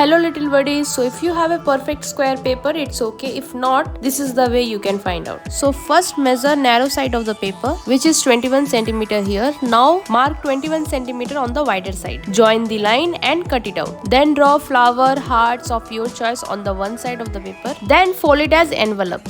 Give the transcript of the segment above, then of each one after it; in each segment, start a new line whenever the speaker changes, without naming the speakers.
Hello little buddies, so if you have a perfect square paper, it's okay. If not, this is the way you can find out. So first measure narrow side of the paper, which is 21 cm here. Now mark 21 cm on the wider side. Join the line and cut it out. Then draw flower hearts of your choice on the one side of the paper. Then fold it as envelope.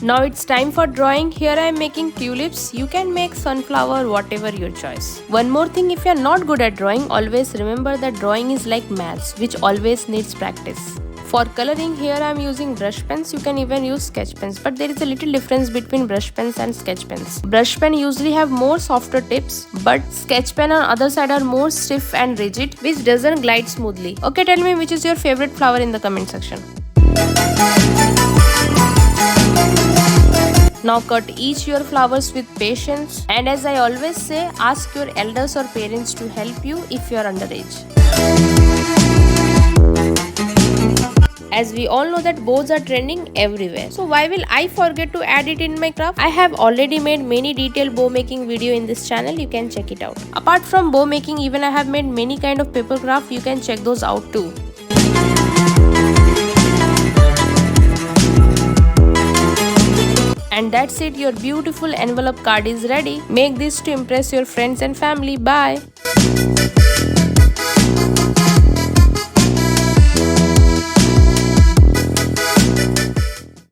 Now it's time for drawing. Here I am making tulips. You can make sunflower, whatever your choice. One more thing, if you are not good at drawing, always remember that drawing is like maths, which always needs practice. For coloring, here I am using brush pens. You can even use sketch pens, but there is a little difference between brush pens and sketch pens. Brush pen usually have more softer tips, but sketch pen on other side are more stiff and rigid, which doesn't glide smoothly. Okay, tell me which is your favorite flower in the comment section. Now cut each your flowers with patience, and as I always say, ask your elders or parents to help you if you are underage. As we all know that bows are trending everywhere, so why will I forget to add it in my craft? I have already made many detailed bow making video in this channel, you can check it out. Apart from bow making, even I have made many kind of paper craft, you can check those out too. And that's it, your beautiful envelope card is ready. Make this to impress your friends and family. Bye.